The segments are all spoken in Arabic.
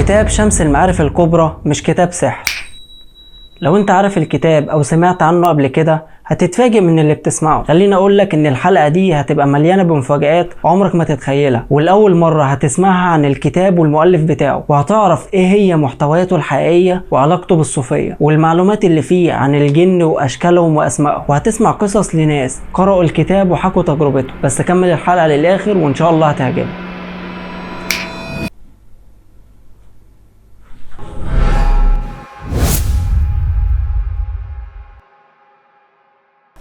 كتاب شمس المعارف الكبرى مش كتاب سحر. لو انت عارف الكتاب او سمعت عنه قبل كده هتتفاجئ من اللي بتسمعه. خليني اقولك ان الحلقة دي هتبقى مليانة بمفاجآت عمرك ما تتخيلها، والاول مرة هتسمعها عن الكتاب والمؤلف بتاعه، وهتعرف ايه هي محتوياته الحقيقية وعلاقته بالصوفية والمعلومات اللي فيه عن الجن واشكالهم واسمائهم، وهتسمع قصص لناس قرأوا الكتاب وحكوا تجربته. بس كمل الحلقة للاخر وان شاء الله هتعجبك.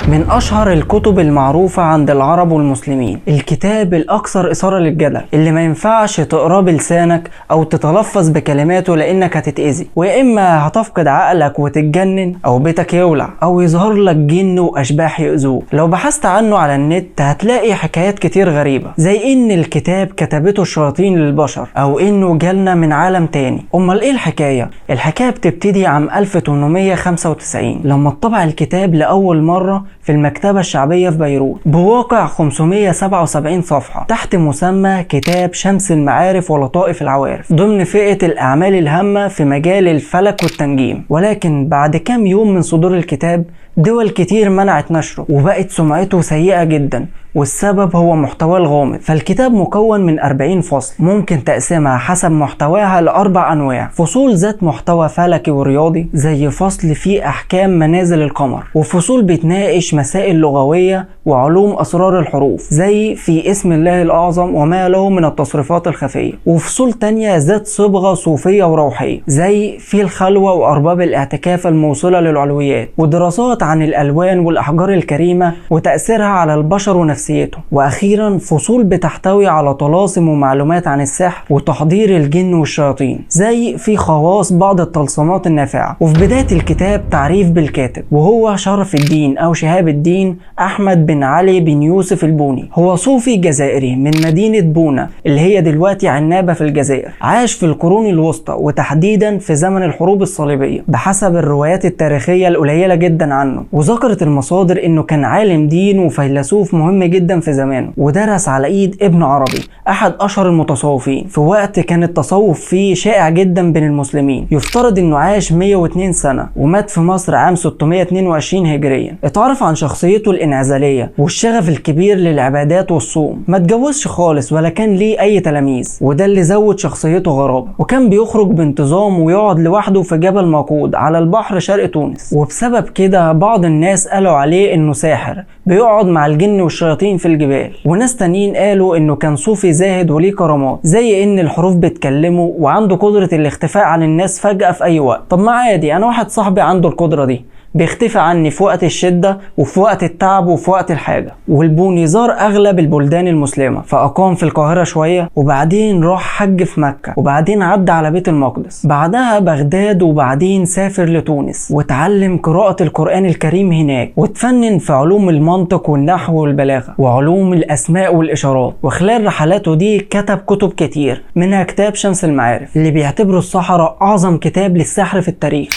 من أشهر الكتب المعروفة عند العرب والمسلمين، الكتاب الأكثر إثارة للجدل اللي ما ينفعش تقراه بلسانك أو تتلفظ بكلماته لأنك هتتأذي، ويا إما هتفقد عقلك وتتجنن أو بيتك يولع أو يظهر لك جن وأشباح يؤذوك. لو بحثت عنه على النت هتلاقي حكايات كتير غريبة، زي إن الكتاب كتبته الشياطين للبشر أو إنه جالنا من عالم تاني. أمال إيه الحكاية؟ الحكاية بتبتدي عام 1895 لما اتطبع الكتاب لأول مرة في المكتبة الشعبية في بيروت بواقع 577 صفحة تحت مسمى كتاب شمس المعارف ولطائف العوارف، ضمن فئة الأعمال الهامة في مجال الفلك والتنجيم. ولكن بعد كام يوم من صدور الكتاب دول كتير منعت نشره وبقت سمعته سيئة جدا، والسبب هو محتواه الغامض. فالكتاب مكون من 40 فصل ممكن تقسمها حسب محتواها لأربع أنواع: فصول ذات محتوى فلكي ورياضي زي فصل فيه أحكام منازل القمر، وفصول بتناقش مسائل لغوية وعلوم أسرار الحروف زي في اسم الله الأعظم وما له من التصريفات الخفية، وفصول تانية ذات صبغة صوفية وروحية زي في الخلوة وأرباب الاعتكاف الموصلة للعلويات، ودراسات عن الألوان والأحجار الكريمة وتأثيرها على البشر ونفسيتهم، وأخيرا فصول بتحتوي على طلاسم ومعلومات عن السحر وتحضير الجن والشياطين زي في خواص بعض الطلسمات النافعة. وفي بداية الكتاب تعريف بالكاتب، وهو شرف الدين أو شهاب الدين أحمد بن علي بن يوسف البوني. هو صوفي جزائري من مدينة بونا اللي هي دلوقتي عنابة في الجزائر، عاش في القرون الوسطى وتحديدا في زمن الحروب الصليبية بحسب الروايات التاريخية القليلة جدا عنه. وذكرت المصادر انه كان عالم دين وفيلسوف مهم جدا في زمانه، ودرس على ايد ابن عربي احد اشهر المتصوفين في وقت كان التصوف فيه شائع جدا بين المسلمين. يفترض انه عاش 102 سنة ومات في مصر عام 622 هجريا. اتعرف عن شخصيته الانعزالية والشغف الكبير للعبادات والصوم، ما اتجوزش خالص ولا كان ليه اي تلاميذ، وده اللي زود شخصيته غرابة. وكان بيخرج بانتظام ويقعد لوحده في جبل مقود على البحر شرق تونس، وبسبب كده بعض الناس قالوا عليه انه ساحر بيقعد مع الجن والشياطين في الجبال، وناس تانيين قالوا انه كان صوفي زاهد وليه كرامات زي ان الحروف بتكلمه وعنده قدرة الاختفاء عن الناس فجأة في اي وقت. طب ما عادي، انا واحد صاحبي عنده القدرة دي، بيختفي عني في وقت الشدة وفي وقت التعب وفي وقت الحاجة. والبوني زار أغلب البلدان المسلمة، فأقام في القاهرة شوية وبعدين راح حج في مكة وبعدين عدى على بيت المقدس، بعدها بغداد، وبعدين سافر لتونس وتعلم قراءة القرآن الكريم هناك، وتفنن في علوم المنطق والنحو والبلاغة وعلوم الأسماء والإشارات. وخلال رحلاته دي كتب كتب كتير، منها كتاب شمس المعارف اللي بيعتبره السحرة أعظم كتاب للسحر في التاريخ.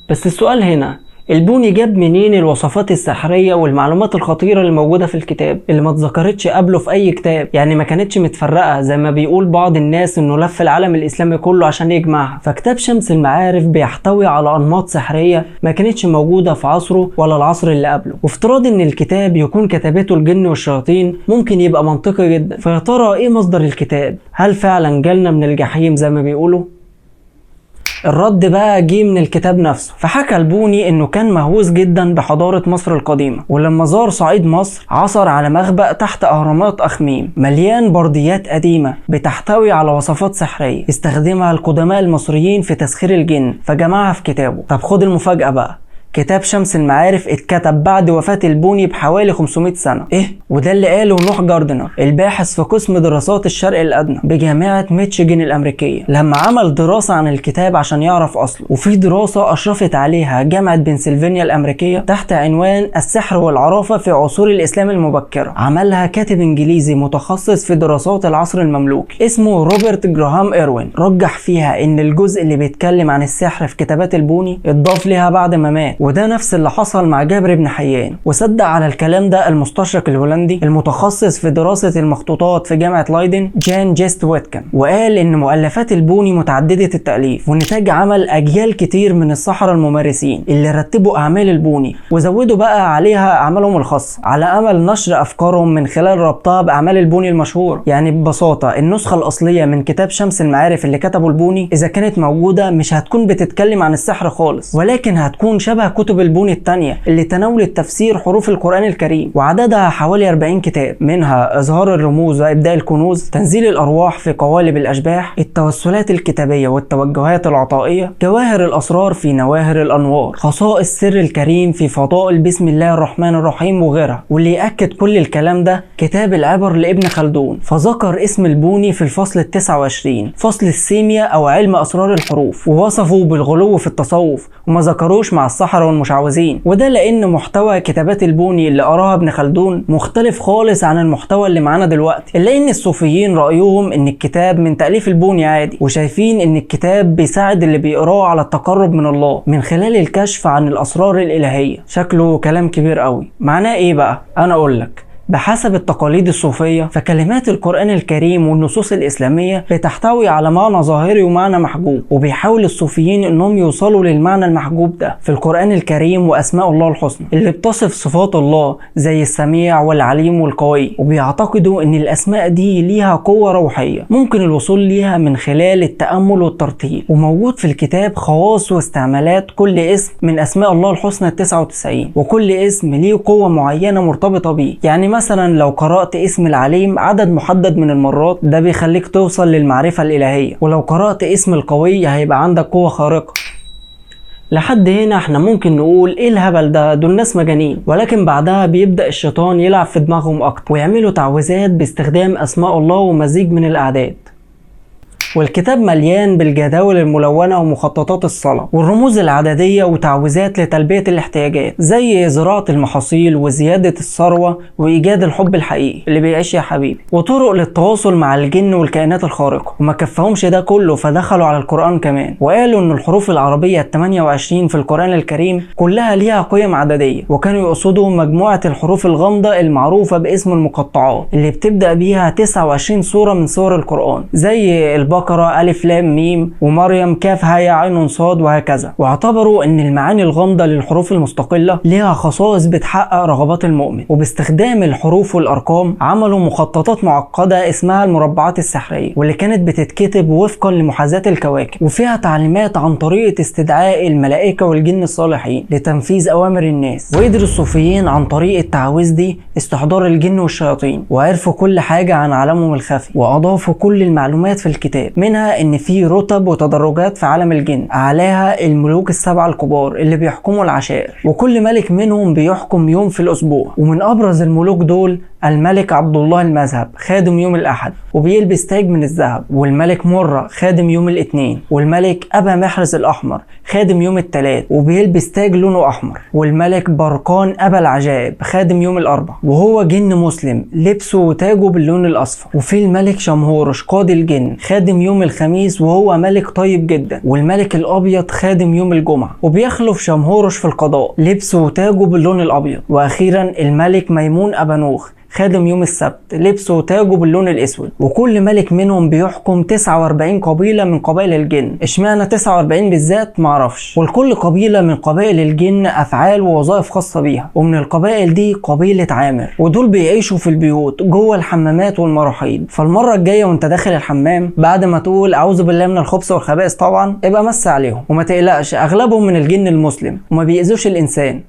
بس السؤال هنا، البوني جاب منين الوصفات السحرية والمعلومات الخطيرة اللي موجودة في الكتاب اللي ما اتذكرتش قبله في أي كتاب؟ يعني ما كانتش متفرقة زي ما بيقول بعض الناس إنه لف العالم الإسلامي كله عشان يجمعها. فكتاب شمس المعارف بيحتوي على أنماط سحرية ما كانتش موجودة في عصره ولا العصر اللي قبله، وافتراض إن الكتاب يكون كتبته الجن والشياطين ممكن يبقى منطقي جدا. فيا ترى إيه مصدر الكتاب؟ هل فعلا جالنا من الجحيم زي ما بيقولوا؟ الرد بقى جه من الكتاب نفسه. فحكى البوني انه كان مهووس جدا بحضارة مصر القديمة، ولما زار صعيد مصر عثر على مخبأ تحت اهرامات اخميم مليان برديات قديمة بتحتوي على وصفات سحرية استخدمها القدماء المصريين في تسخير الجن، فجمعها في كتابه. طب خد المفاجأة بقى، كتاب شمس المعارف اتكتب بعد وفاة البوني بحوالي 500 سنة. ايه؟ وده اللي قاله نوح جاردنر الباحث في قسم دراسات الشرق الأدنى بجامعة ميتشيجن الأمريكية لما عمل دراسة عن الكتاب عشان يعرف أصله. وفي دراسة أشرفت عليها جامعة بنسلفانيا الأمريكية تحت عنوان السحر والعرافة في عصور الإسلام المبكرة، عملها كاتب إنجليزي متخصص في دراسات العصر المملوكي اسمه روبرت جراهام إيروين. رجح فيها إن الجزء اللي بيتكلم عن السحر في كتابات البوني اتضاف لها بعد ما مات، وده نفس اللي حصل مع جابر بن حيان. وصدق على الكلام ده المستشرق الهولندي المتخصص في دراسة المخطوطات في جامعة لايدن جان جيست ويتكن، وقال ان مؤلفات البوني متعددة التأليف ونتاج عمل اجيال كتير من السحرة الممارسين اللي رتبوا اعمال البوني وزودوا بقى عليها اعمالهم الخاصة على امل نشر افكارهم من خلال ربطها باعمال البوني المشهورة. يعني ببساطة النسخة الاصلية من كتاب شمس المعارف اللي كتبه البوني اذا كانت موجودة مش هتكون بتتكلم عن السحر خالص، ولكن هتكون شبه كتب البوني التانية اللي تناولت تفسير حروف القرآن الكريم، وعددها حوالي 40 كتاب، منها إظهار الرموز وإبداء الكنوز، تنزيل الأرواح في قوالب الأشباح، التوسلات الكتابية والتوجهات العطائية، جواهر الأسرار في نواهر الأنوار، خصائص سر الكريم في فضائل بسم الله الرحمن الرحيم وغيرها. واللي يأكد كل الكلام ده كتاب العبر لابن خلدون، فذكر اسم البوني في الفصل 29 فصل السيمياء أو علم أسرار الحروف، ووصفه بالغلو في التصوف وما ذكروش مع السحرة والمشعوذين. وده لأن محتوى كتابات البوني اللي قراها ابن خلدون مختلف خالص عن المحتوى اللي معانا دلوقتي، إلا إن الصوفيين رأيهم إن الكتاب من تأليف البوني عادي، وشايفين إن الكتاب بيساعد اللي بيقراه على التقرب من الله من خلال الكشف عن الأسرار الإلهية. شكله كلام كبير قوي. معناه إيه بقى؟ أنا أقولك. بحسب التقاليد الصوفية فكلمات القرآن الكريم والنصوص الإسلامية بتحتوي على معنى ظاهري ومعنى محجوب، وبيحاول الصوفيين انهم يوصلوا للمعنى المحجوب ده في القرآن الكريم وأسماء الله الحسنى اللي بتصف صفات الله زي السميع والعليم والقوي، وبيعتقدوا ان الأسماء دي ليها قوة روحية ممكن الوصول ليها من خلال التأمل والترتيل. وموجود في الكتاب خواص واستعمالات كل اسم من أسماء الله الحسنى 99، وكل اسم ليه قوة معينة مرتبطة بيه. يعني مثلا لو قرأت اسم العليم عدد محدد من المرات ده بيخليك توصل للمعرفة الإلهية، ولو قرأت اسم القوي هيبقى عندك قوة خارقة. لحد هنا احنا ممكن نقول ايه الهبل ده، دول ناس مجانين. ولكن بعدها بيبدأ الشيطان يلعب في دماغهم اكتر ويعملوا تعويذات باستخدام اسماء الله ومزيج من الاعداد. والكتاب مليان بالجداول الملونة ومخططات الصلاة والرموز العددية وتعويذات لتلبية الاحتياجات زي زراعة المحاصيل وزيادة الثروة وإيجاد الحب الحقيقي اللي بيعيش يا حبيبي، وطرق للتواصل مع الجن والكائنات الخارقة. وما كفهمش ده كله فدخلوا على القرآن كمان وقالوا إن الحروف العربية 28 في القرآن الكريم كلها ليها قيم عددية، وكانوا يقصدوا مجموعة الحروف الغامضة المعروفة باسم المقطعات اللي بتبدأ بيها 29 سورة من سور القرآن زي البقرة ألف لام ميم ومريم كاف هاء عين صاد وهكذا. واعتبروا ان المعاني الغامضة للحروف المستقلة ليها خصائص بتحقق رغبات المؤمن، وباستخدام الحروف والارقام عملوا مخططات معقدة اسمها المربعات السحرية، واللي كانت بتتكتب وفقا لمحاذاة الكواكب وفيها تعليمات عن طريقة استدعاء الملائكة والجن الصالحين لتنفيذ اوامر الناس. وقدر الصوفيين عن طريق التعويذ دي استحضار الجن والشياطين، وعرفوا كل حاجة عن عالمهم الخفي، واضافوا كل المعلومات في الكتاب، منها ان في رتب وتدرجات في عالم الجن، اعلاها الملوك السبعة الكبار اللي بيحكموا العشائر، وكل ملك منهم بيحكم يوم في الاسبوع. ومن ابرز الملوك دول الملك عبد الله المذهب خادم يوم الاحد وبيلبس تاج من الذهب، والملك مرة خادم يوم الاثنين، والملك ابا محرز الاحمر خادم يوم الثلاث وبيلبس تاج لونه احمر، والملك برقان ابا العجائب خادم يوم الاربع وهو جن مسلم لبسه وتاجه باللون الاصفر. وفي الملك شمهورش قاضي الجن خادم يوم الخميس وهو ملك طيب جدا، والملك الابيض خادم يوم الجمعة وبيخلف شمهورش في القضاء لبسه وتاجه باللون الابيض. واخيرا الملك ميمون ابا نوخ خادم يوم السبت لبسه وتاجه باللون الاسود. وكل ملك منهم بيحكم 49 قبيلة من قبائل الجن. اشمعنى 49 بالذات معرفش، ولكل قبيلة من قبائل الجن افعال ووظائف خاصة بيها، ومن القبائل دي قبيلة عامر، ودول بيعيشوا في البيوت جوه الحمامات والمراحيض. فالمرة الجاية وانت داخل الحمام بعد ما تقول اعوذ بالله من الخبث والخبائث طبعا ابقى مس عليهم، وما تقلقش اغلبهم من الجن المسلم وما بيأذوش الانسان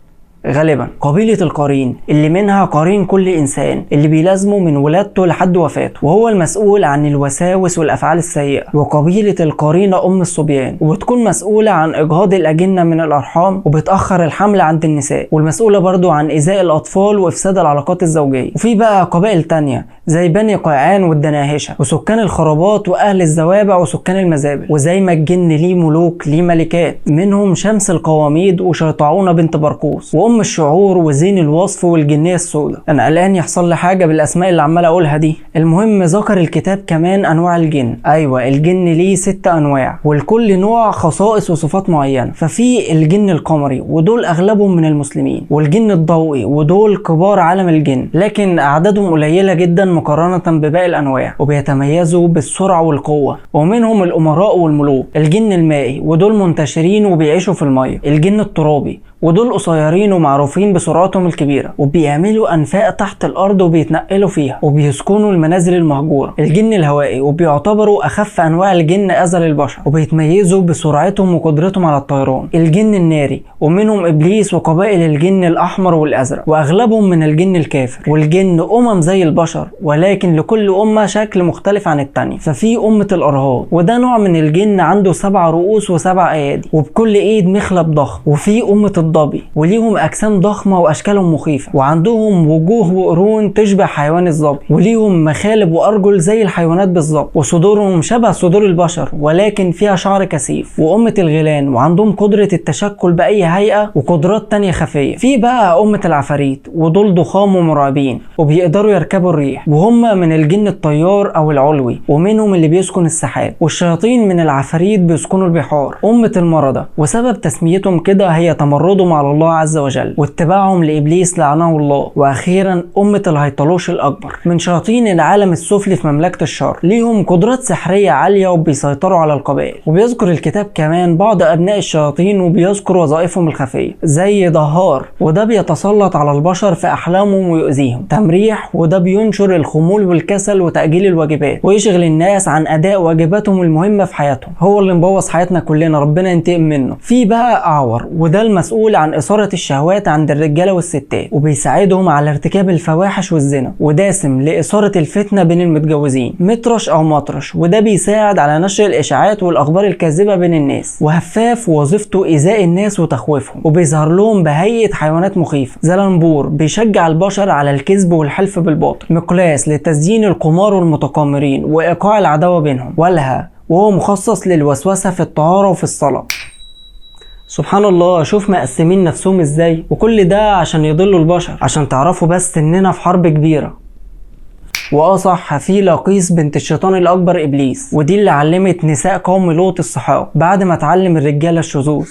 غالبا. قبيلة القرين اللي منها قرين كل إنسان اللي بيلازمه من ولادته لحد وفاته وهو المسؤول عن الوساوس والأفعال السيئة. وقبيلة القرينة أم الصبيان وبتكون مسؤولة عن إجهاض الأجنة من الأرحام وبتأخر الحمل عند النساء، والمسؤولة برضو عن إيذاء الأطفال وإفساد العلاقات الزوجية. وفي بقى قبائل تانية زي بني قيعان والدناهشة وسكان الخرابات وأهل الزوابع وسكان المزابل. وزي ما الجن ليه ملوك ليه ملكات، منهم شمس القواميد وشيطاعونة بنت برقوس، وأم ام الشعور وزين الوصف والجنيه السوداء. انا قلقان يحصل لي حاجه بالاسماء اللي عمال اقولها دي. المهم ذكر الكتاب كمان انواع الجن. ايوه الجن ليه 6 انواع، ولكل نوع خصائص وصفات معينه. ففي الجن القمري ودول اغلبهم من المسلمين، والجن الضوئي ودول كبار عالم الجن لكن اعدادهم قليله جدا مقارنه بباقي الانواع، وبيتميزوا بالسرعه والقوه. ومنهم الامراء والملوك. الجن المائي ودول منتشرين وبيعيشوا في الميه. الجن الترابي ودول قصيرين ومعروفين بسرعتهم الكبيره، وبيعملوا انفاق تحت الارض وبيتنقلوا فيها، وبيسكنوا المنازل المهجوره. الجن الهوائي وبيعتبروا اخف انواع الجن اذى للبشر، وبيتميزوا بسرعتهم وقدرتهم على الطيران. الجن الناري ومنهم ابليس وقبائل الجن الاحمر والازرق، واغلبهم من الجن الكافر. والجن زي البشر ولكن لكل امه شكل مختلف عن التانية. ففي امه الارهاب وده نوع من الجن عنده 7 رؤوس و7 ايادي، وبكل ايد مخلب ضخم. وفي امه الضبي وليهم اجسام ضخمه واشكالهم مخيفه، وعندهم وجوه وقرون تشبه حيوان الظبي، وليهم مخالب وارجل زي الحيوانات بالظبط، وصدورهم شبه صدور البشر ولكن فيها شعر كثيف. وامه الغيلان وعندهم قدره التشكل باي هيئه وقدرات تانية خفيه. في بقى امه العفاريت ودول ضخام ومرعبين وبيقدروا يركبوا الريح، وهم من الجن الطيار او العلوي، ومنهم اللي بيسكن السحاب. والشياطين من العفاريت بيسكنوا البحار. امه المرضى وسبب تسميتهم كده هي تمردهم على الله عز وجل واتباعهم لابليس لعنه الله. واخيرا امه الهيطلوش الاكبر من شياطين العالم السفلي في مملكه الشر، ليهم قدرات سحريه عاليه وبيسيطروا على القبائل. وبيذكر الكتاب كمان بعض ابناء الشياطين وبيذكر وظائفهم الخفيه زي دهار وده بيتسلط على البشر في احلامهم ويؤذيهم. تمريح وده بينشر الخمول والكسل وتاجيل الواجبات ويشغل الناس عن اداء واجباتهم المهمه في حياتهم، هو اللي مبوظ حياتنا كلنا ربنا ينتقم منه. في بقى اعور وده المسؤول عن اثاره الشهوات عند الرجاله والستات وبيساعدهم على ارتكاب الفواحش والزنا. وداسم لاثاره الفتنه بين المتجوزين. مطرش او مطرش وده بيساعد على نشر الاشاعات والاخبار الكاذبه بين الناس. وهفاف ووظيفته ايذاء الناس وتخويفهم وبيظهر لهم بهيئه حيوانات مخيفه. زلنبور بيشجع البشر على الكذب والحلف بالباطل. مقلاس لتزيين القمار والمتقامرين وايقاع العداوه بينهم. ولها وهو مخصص للوسوسه في الطهاره وفي الصلاه. سبحان الله، شوف مقسمين نفسهم ازاي، وكل ده عشان يضلوا البشر. عشان تعرفوا بس اننا في حرب كبيره. صح، في لقيس بنت الشيطان الاكبر ابليس، ودي اللي علمت نساء قوم لوط الصحاب بعد ما تعلم الرجاله الشذوذ.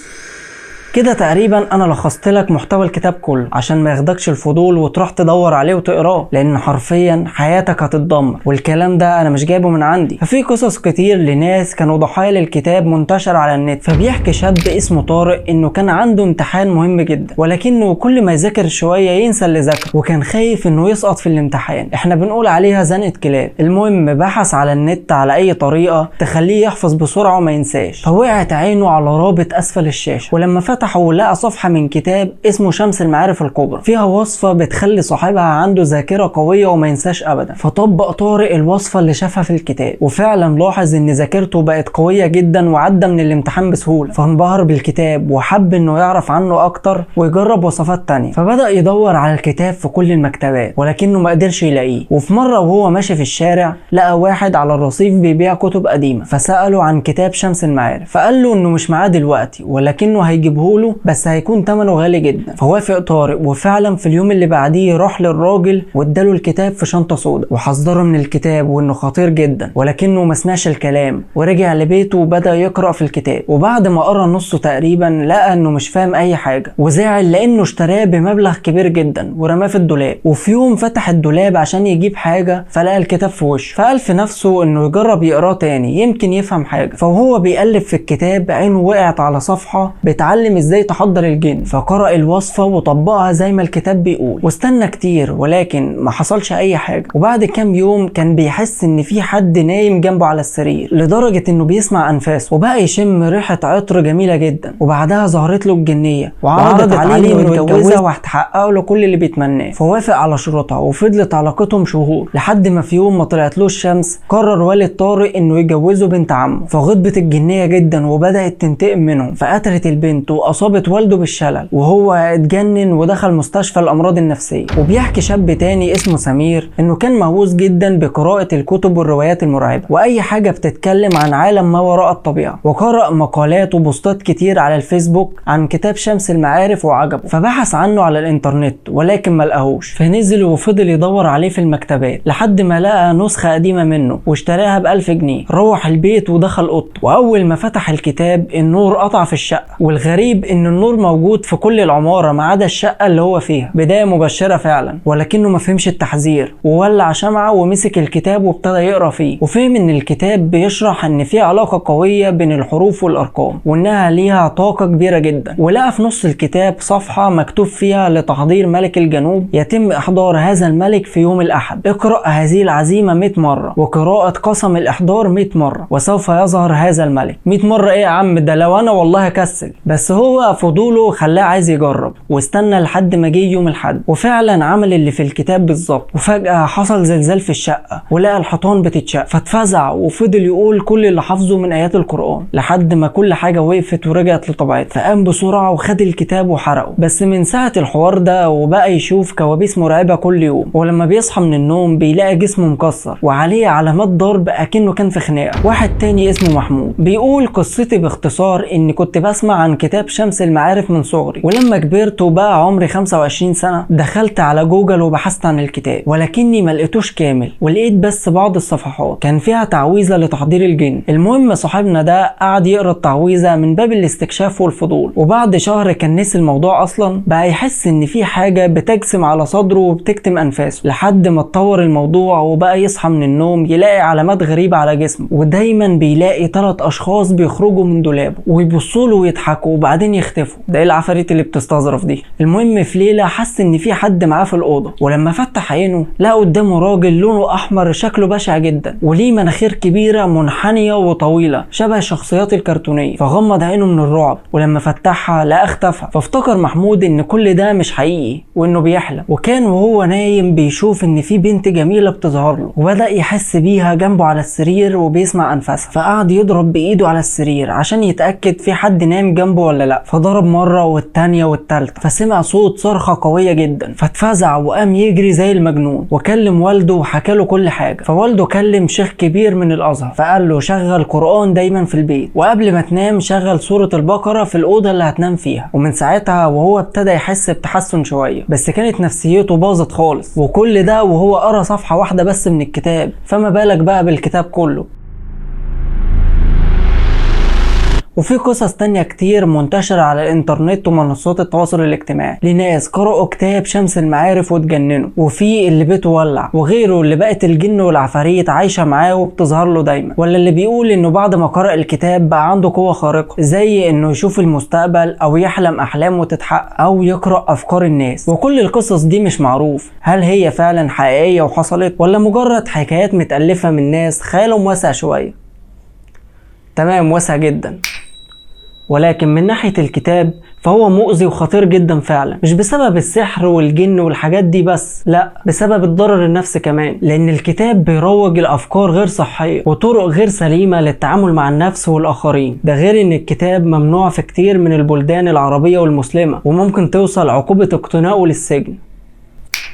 كده تقريبا انا لخصت لك محتوى الكتاب كله عشان ما ياخدكش الفضول وتروح تدور عليه وتقراه، لان حرفيا حياتك هتتدمر. والكلام ده انا مش جايبه من عندي. ففي قصص كتير لناس كانوا ضحايا للكتاب منتشر على النت. فبيحكي شاب اسمه طارق انه كان عنده امتحان مهم جدا، ولكنه كل ما يذاكر شويه ينسى اللي ذاكره، وكان خايف انه يسقط في الامتحان. احنا بنقول عليها زنقه كلاب. المهم بحث على النت على اي طريقه تخليه يحفظ بسرعه وما ينساش. فوقعت عينه على رابط اسفل الشاشه، ولما فتح ولقى صفحة من كتاب اسمه شمس المعارف الكبرى فيها وصفة بتخلي صاحبها عنده ذاكرة قوية وما ينساش ابدا. فطبق طارق الوصفة اللي شافها في الكتاب، وفعلا لاحظ ان ذاكرته بقت قوية جدا وعدى من الامتحان بسهولة. فانبهر بالكتاب وحب انه يعرف عنه اكتر ويجرب وصفات تانية. فبدأ يدور على الكتاب في كل المكتبات ولكنه ما قدرش يلاقيه. وفي مرة وهو ماشي في الشارع لقى واحد على الرصيف بيبيع كتب قديمة، فسأله عن كتاب شمس المعارف، فقال له انه مش معاه دلوقتي ولكنه هيجيبهوله بس هيكون ثمنه غالي جدا. فوافق طارق، وفعلا في اليوم اللي بعديه راح للراجل واداله الكتاب في شنطه سودا وحذره من الكتاب وانه خطير جدا، ولكنه ما سمعش الكلام ورجع لبيته وبدا يقرا في الكتاب. وبعد ما قرا نصه تقريبا لقى انه مش فاهم اي حاجه وزعل لانه اشتراه بمبلغ كبير جدا ورماه في الدولاب. وفي يوم فتح الدولاب عشان يجيب حاجه فلقى الكتاب في وشه، فقال في نفسه انه يجرب يقراه تاني يمكن يفهم حاجه. فوهو بيقلب في الكتاب عينه وقعت على صفحه بتعلم ازاي تحضر الجن، فقرأ الوصفة وطبقها زي ما الكتاب بيقول. واستنى كتير ولكن ما حصلش اي حاجة. وبعد كام يوم كان بيحس ان في حد نايم جنبه على السرير لدرجة انه بيسمع انفاسه، وبقى يشم ريحة عطر جميلة جدا. وبعدها ظهرت له الجنية وعرضت عليه انه يتجوزها وهتحقق له كل اللي بيتمناه. فوافق على شروطها وفضلت علاقتهم شهور لحد ما في يوم ما طلعت له الشمس قرر والد طارق انه يجوزه بنت عمه. فغضبت الجنية جدا وبدأت تنتقم منهم، فقتلت البنت اصابت والده بالشلل وهو اتجنن ودخل مستشفى الامراض النفسيه. وبيحكي شاب تاني اسمه سمير انه كان مهووس جدا بقراءه الكتب والروايات المرعبه واي حاجه بتتكلم عن عالم ما وراء الطبيعه، وقرأ مقالات وبوستات كتير على الفيسبوك عن كتاب شمس المعارف وعجبه، فبحث عنه على الانترنت ولكن ما لقاهوش، فنزل وفضل يدور عليه في المكتبات لحد ما لقى نسخه قديمه منه واشتراها ب1000 جنيه. روح البيت ودخل اوضته، واول ما فتح الكتاب النور قطع في الشقه، والغريب ان النور موجود في كل العماره ما عدا الشقه اللي هو فيها. بدايه مبشره فعلا، ولكنه ما فهمش التحذير وولع شمعه ومسك الكتاب وابتدى يقرا فيه، وفهم ان الكتاب بيشرح ان في علاقه قويه بين الحروف والارقام وانها ليها طاقه كبيره جدا. ولقى في نص الكتاب صفحه مكتوب فيها لتحضير ملك الجنوب يتم احضار هذا الملك في يوم الاحد، اقرا هذه العزيمه 100 مره وقراءه قسم الاحضار 100 مره وسوف يظهر هذا الملك. 100 مره ايه يا عم، ده لو انا والله اكسل. بس هو فضوله خلاه عايز يجرب، واستنى لحد ما جه يوم الحد وفعلا عمل اللي في الكتاب بالظبط. وفجاه حصل زلزال في الشقه ولقى الحيطان بتتشق، فاتفزع وفضل يقول كل اللي حافظه من ايات القران لحد ما كل حاجه وقفت ورجعت لطبيعتها. فقام بسرعه وخد الكتاب وحرقه. بس من ساعه الحوار ده وبقى يشوف كوابيس مرعبه كل يوم، ولما بيصحى من النوم بيلاقي جسمه مكسر وعليه علامات ضرب اكنه كان في خناقه. واحد تاني اسمه محمود بيقول قصتي باختصار اني كنت بسمع عن كتاب شمس المعارف من صغري، ولما كبرت وبقى عمري 25 سنه دخلت على جوجل وبحثت عن الكتاب، ولكني ما لقيتوش كامل ولقيت بس بعض الصفحات كان فيها تعويذه لتحضير الجن. المهم صاحبنا ده قعد يقرا التعويذه من باب الاستكشاف والفضول، وبعد شهر كان نسي الموضوع اصلا، بقى يحس ان في حاجه بتجسم على صدره وبتكتم انفاسه، لحد ما اتطور الموضوع وبقى يصحى من النوم يلاقي علامات غريبه على جسمه، ودايما بيلاقي 3 اشخاص بيخرجوا من دولابه ويبصوا له ويضحكوا وبعدين يختفوا. ده ايه العفاريت اللي بتستظرف دي؟ المهم في ليله حس ان في حد معاه في الاوضه، ولما فتح عينه لقى قدامه راجل لونه احمر شكله بشع جدا وليه مناخير كبيره منحنيه وطويله شبه الشخصيات الكرتونيه، فغمض عينه من الرعب ولما فتحها لقى اختفى. فافتكر محمود ان كل ده مش حقيقي وانه بيحلم، وكان وهو نايم بيشوف ان في بنت جميله بتظهر له وبدا يحس بيها جنبه على السرير وبيسمع انفاسها، فقعد يضرب بايده على السرير عشان يتاكد في حد نايم جنبه ولا لا. فضرب مره والتانيه والتالته فسمع صوت صرخه قويه جدا، فاتفزع وقام يجري زي المجنون وكلم والده وحكى له كل حاجه. فوالده كلم شيخ كبير من الازهر فقال له شغل قران دايما في البيت، وقبل ما تنام شغل سوره البقره في الاوضه اللي هتنام فيها. ومن ساعتها وهو ابتدى يحس بتحسن شويه، بس كانت نفسيته باظت خالص، وكل ده وهو قرا صفحه واحده بس من الكتاب، فما بالك بقى بالكتاب كله. وفي قصص تانية كتير منتشرة على الانترنت ومنصات التواصل الاجتماعي لناس قرأوا كتاب شمس المعارف واتجننوا، وفي اللي بيته ولع، وغيره اللي بقت الجن والعفاريت عايشة معاه وبتظهر له دايما، ولا اللي بيقول انه بعد ما قرأ الكتاب بقى عنده قوة خارقة زي انه يشوف المستقبل او يحلم احلام وتتحقق او يقرأ افكار الناس. وكل القصص دي مش معروف هل هي فعلا حقيقية وحصلت ولا مجرد حكايات متألفة من ناس خيالهم واسع شوية. تمام، واسع جدا، ولكن من ناحية الكتاب فهو مؤذي وخطير جدا فعلا، مش بسبب السحر والجن والحاجات دي بس، لا، بسبب الضرر النفسي كمان، لان الكتاب بيروج لافكار غير صحية وطرق غير سليمة للتعامل مع النفس والاخرين. ده غير ان الكتاب ممنوع في كتير من البلدان العربية والمسلمة وممكن توصل عقوبة اقتناؤه للسجن.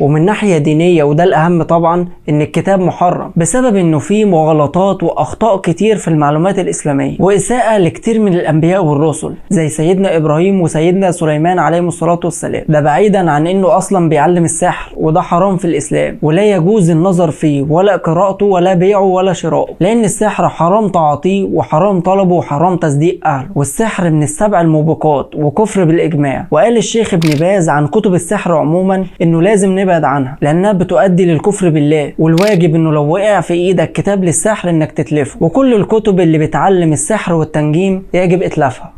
ومن ناحية دينية وده الأهم طبعا إن الكتاب محرم بسبب إنه فيه مغالطات وأخطاء كتير في المعلومات الإسلامية وإساءة لكتير من الأنبياء والرسل زي سيدنا إبراهيم وسيدنا سليمان عليهم الصلاة والسلام. ده بعيدا عن إنه أصلا بيعلم السحر وده حرام في الإسلام ولا يجوز النظر فيه ولا قراءته ولا بيعه ولا شراءه، لأن السحر حرام تعاطيه وحرام طلبه وحرام تصديق أهله، والسحر من السبع الموبقات وكفر بالإجماع. وقال الشيخ ابن باز عن كتب السحر عموما إنه لازم نبعد عنها لأنها بتؤدي للكفر بالله، والواجب إنه لو وقع في إيدك كتاب للسحر إنك تتلفه، وكل الكتب اللي بتعلم السحر والتنجيم يجب إتلافها.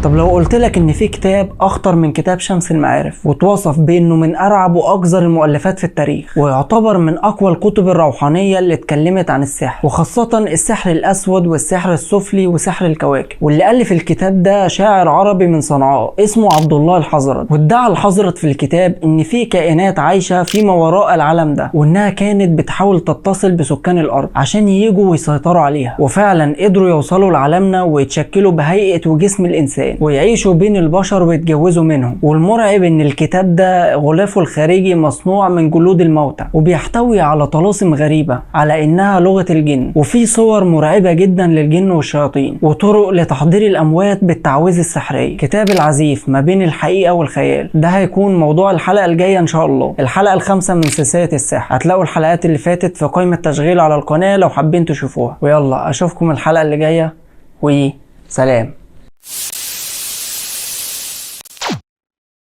طب لو قلت لك ان في كتاب اخطر من كتاب شمس المعارف وتوصف بانه من ارعب واقذر المؤلفات في التاريخ، ويعتبر من اقوى الكتب الروحانيه اللي اتكلمت عن السحر، وخاصه السحر الاسود والسحر السفلي وسحر الكواكب، واللي الف الكتاب ده شاعر عربي من صنعاء اسمه عبد الله الحضرت. وادعى الحضرت في الكتاب ان في كائنات عايشه فيما وراء العالم ده، وانها كانت بتحاول تتصل بسكان الارض عشان ييجوا ويسيطروا عليها، وفعلا قدروا يوصلوا لعالمنا ويتشكلوا بهيئه وجسم الانسان ويعيشوا بين البشر ويتجوزوا منهم. والمرعب ان الكتاب ده غلافه الخارجي مصنوع من جلود الموتى، وبيحتوي على طلاسم غريبه على انها لغه الجن، وفي صور مرعبه جدا للجن والشياطين، وطرق لتحضير الاموات بالتعويذ السحريه. كتاب العزيف ما بين الحقيقه والخيال، ده هيكون موضوع الحلقه الجايه ان شاء الله، الحلقه الخامسه من سلسله السحر. هتلاقوا الحلقات اللي فاتت في قائمه تشغيل على القناه لو حابين تشوفوها. ويلا اشوفكم الحلقه اللي جايه، وسلام.